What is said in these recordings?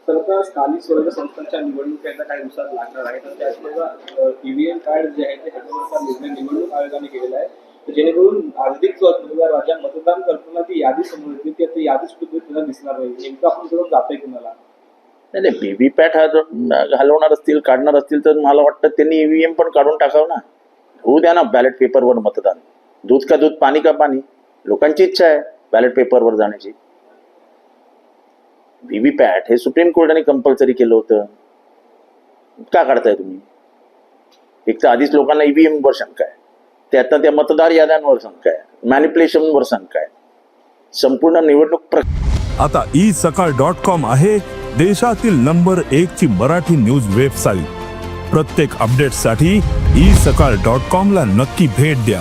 सरकार स्थानिक स्वराज्य संस्थांच्या निवडणुकीला काही दिवसात लागणार आहे, तर त्याचबरोबर ईव्हीएम कार्ड जे आहे ते हटवण्याचा निर्णय निवडणूक आयोगाने केलेला आहे. तर जेणेकरून अधिक राज्यात मतदान करताना ती यादी समोर येते, की आता यादीच कुठे दिसणार नाही. नेमकं आपण करून जातंय कुणाला? नाही, व्हीव्हीपॅट हा घालवणार असतील, काढणार असतील तर मला वाटतं त्यांनी ईव्हीएम पण काढून टाकावं ना. होऊ द्या ना बॅलेट पेपरवर मतदान. दूध का दूध, पाणी का पाणी. लोकांची इच्छा आहे बॅलेट पेपरवर जाण्याची. व्हीव्हीपॅट हे सुप्रीम कोर्टाने कंपल्सरी केलं होतं. का काढताय तुम्ही? एक तर आधीच लोकांना ईव्हीएम वर शंका आहे, त्यातनं त्या मतदार याद्यांवर शंका आहे, मॅनिप्युलेशनवर शंका आहे. संपूर्ण निवडणूक आता isakal.com आहे देशातील नंबर 1 ची मराठी न्यूज वेबसाईट. प्रत्येक अपडेटसाठी isakal.com ला नक्की भेट द्या.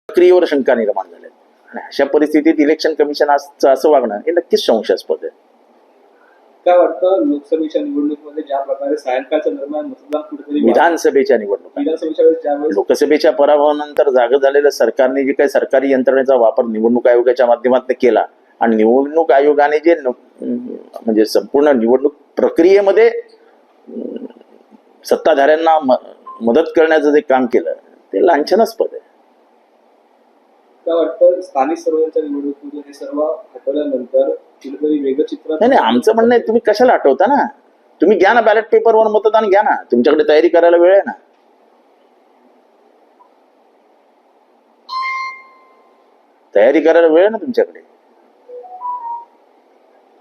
प्रक्रियेवर शंका निर्माण झाल्या आणि अशा परिस्थितीत इलेक्शन कमिशन असं वागणं हे नक्कीच संशयास्पद आहे. काय वाटतं लोकसभेच्या निवडणुकीमध्ये ज्या प्रकारे सायंकाळच्या दरम्यान मतदान कुठेतरी विधानसभेच्या निवडणूक, ज्यावेळेस लोकसभेच्या पराभवानंतर जागं झालेल्या सरकारने जे काही सरकारी यंत्रणेचा वापर निवडणूक आयोगाच्या माध्यमातून केला आणि निवडणूक आयोगाने जे म्हणजे संपूर्ण निवडणूक प्रक्रियेमध्ये सत्ताधाऱ्यांना मदत करण्याचं जे काम केलं ते लांछनास्पद आहे. काय वाटतं स्थानिक स्वराज्याच्या निवडणुकीमध्ये हे सर्व हटवल्यानंतर कुठेतरी वेगळं चित्र? नाही, आमचं म्हणणं आहे तुम्ही कशाला आठवता ना, तुम्ही घ्या ना बॅलेट पेपरवर मतदान घ्या ना. तुमच्याकडे तयारी करायला वेळ आहे ना. तयारी करायला वेळ आहे ना तुमच्याकडे.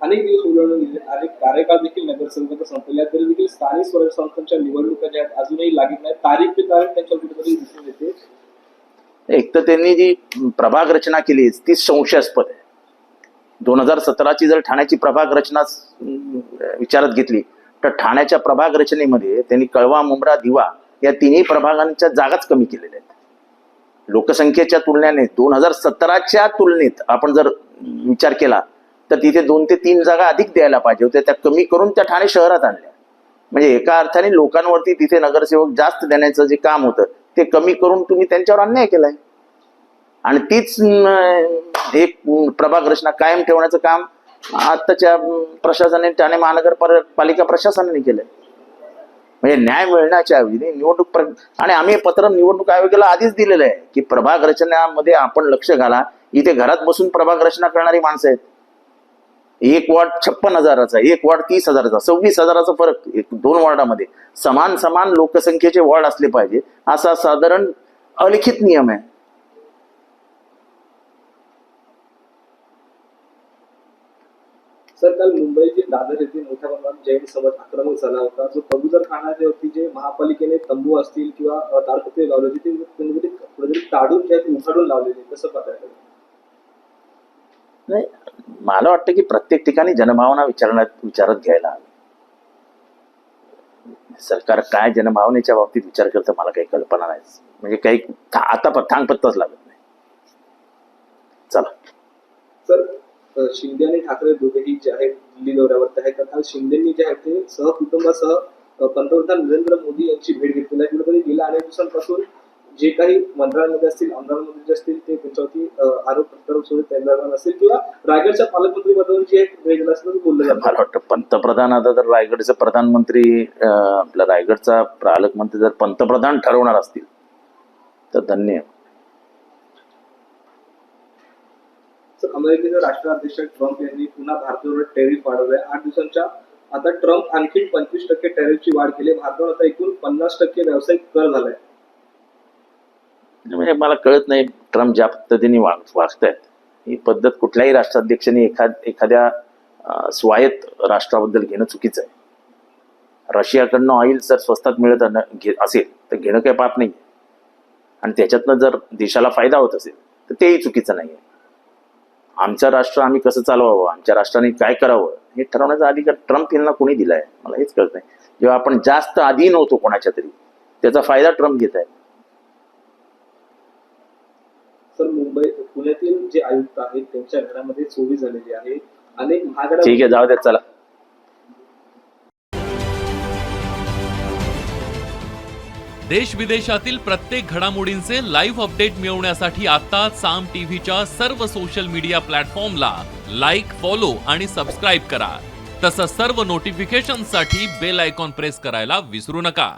अनेक दिवस उलटून गेले, अनेक कार्यकाळ देखील नगरसेवकांचा संपल्या, तरी देखील स्थानिक स्वराज्य संस्थांच्या निवडणुका ज्या आहेत अजूनही लागत नाही. तारीख पे तारीख त्यांच्या कुठेतरी दिसून येते. एक तर त्यांनी जी प्रभाग रचना केली ती संशयास्पद आहे. 2017ची जर ठाण्याची प्रभाग रचना विचारात घेतली तर ठाण्याच्या प्रभाग रचनेमध्ये त्यांनी कळवा, मुंब्रा, दिवा या तिन्ही प्रभागांच्या जागाच कमी केलेल्या आहेत. लोकसंख्येच्या तुलनेने 2017च्या तुलनेत आपण जर विचार केला तर तिथे 2 ते 3 जागा अधिक द्यायला पाहिजे होत्या, त्या कमी करून त्या ठाणे शहरात आणल्या. म्हणजे एका अर्थाने लोकांवरती तिथे नगरसेवक जास्त देण्याचं जे काम होतं ते कमी करून तुम्ही त्यांच्यावर अन्याय केलाय. आणि तीच एक प्रभाग रचना कायम ठेवण्याचं काम आताच्या प्रशासनाने, ठाणे महानगरपालिका प्रशासनाने केलंय. म्हणजे न्याय मिळण्याच्या ऐवजी निवडणूक आणि आम्ही पत्र निवडणूक आयोगाला आधीच दिलेलं आहे की प्रभाग रचनेमध्ये आपण लक्ष घाला. इथे घरात बसून प्रभाग रचना करणारी माणसं आहेत. एक वॉर्ड 56,000चा, एक वॉर्ड 30,000चा, 26,000चा फरक 2 वॉर्डामध्ये. समान लोकसंख्येचे वॉर्ड असले पाहिजे असा साधारण अलिखित नियम आहे. सर, काल मुंबईतील दादर येथे मोठ्या प्रमाणात जैन समाज आक्रमक झाला होता. जो कबूतर खाण्यावरती जे महापालिकेने तंबू असतील किंवा ताडपत्री लावले होते ते कुठेतरी काढून उघडून लावलेले, कसं पाहताय? नाही, मला वाटतं की प्रत्येक ठिकाणी जनभावना विचारात घ्यायला हवी. सरकार काय जनभावनेच्या बाबतीत विचार करतं मला काही कल्पना नाही. म्हणजे काही आता थांगपत्ताच लागत नाही. चला सर, शिंदे आणि ठाकरे दोघेही जे आहेत दिल्ली दौऱ्यावरती आहेत. तर काल शिंदेनी जे आहे ते सहकुटुंबासह पंतप्रधान नरेंद्र मोदी यांची भेट घेतलेली आहे. कुठेतरी गेल्या अनेक दिवसांपासून जे काही मंत्र्यांमध्ये असतील, आमदारांमध्ये जे असतील ते त्यांच्यावरती आरोप प्रत्यारोप असेल किंवा रायगडच्या पालकमंत्री पदावर जे भेटलं असं बोललं जातं. मला वाटतं पंतप्रधान आता जर रायगडचे प्रधानमंत्री, आपला रायगडचा पालकमंत्री जर पंतप्रधान ठरवणार असतील तर धन्य. अमेरिकेचे राष्ट्राध्यक्ष ट्रम्प यांनी पुन्हा भारतावर टॅरिफ वाढवलाय. 8 दिवसांच्या आता ट्रम्प आणखी 25% टॅरिफची वाढ केली. भारतावर आता एकूण 50% व्यावसायिक कर झालाय. म्हणजे मला कळत नाही ट्रम्प ज्या पद्धतीने वागतायत ही पद्धत कुठल्याही राष्ट्राध्यक्षांनी एखाद्या स्वायत्त राष्ट्राबद्दल घेणं चुकीचं आहे. रशियाकडनं ऑइल जर स्वस्तात मिळत असेल तर घेणं काही पाप नाही. आणि त्याच्यातनं जर देशाला फायदा होत असेल तर तेही चुकीचं नाही आहे. आमचं राष्ट्र आम्ही कसं चालवावं, आमच्या राष्ट्राने काय करावं हे ठरवण्याचा अधिकार ट्रम्प यांना कोणी दिलाय मला हेच कळत नाही. जेव्हा आपण जास्त अधीन होतो कोणाच्या तरी त्याचा फायदा ट्रम्प घेत आहे. सर, पुण्यातील जे आयुक्त आहेत त्यांच्या घरामध्ये चोरी झालेली आहे. अनेक महागड्या. ठीक आहे, जाऊ द्या, चला. देश विदेशातील प्रत्येक घडामोडींचे लाईव्ह अपडेट मिळवण्यासाठी आता साम टीव्हीच्या सर्व सोशल मीडिया प्लॅटफॉर्मला लाईक, फॉलो आणि सबस्क्राईब करा. तसंच सर्व नोटिफिकेशनसाठी बेल आयकॉन प्रेस करायला विसरू नका.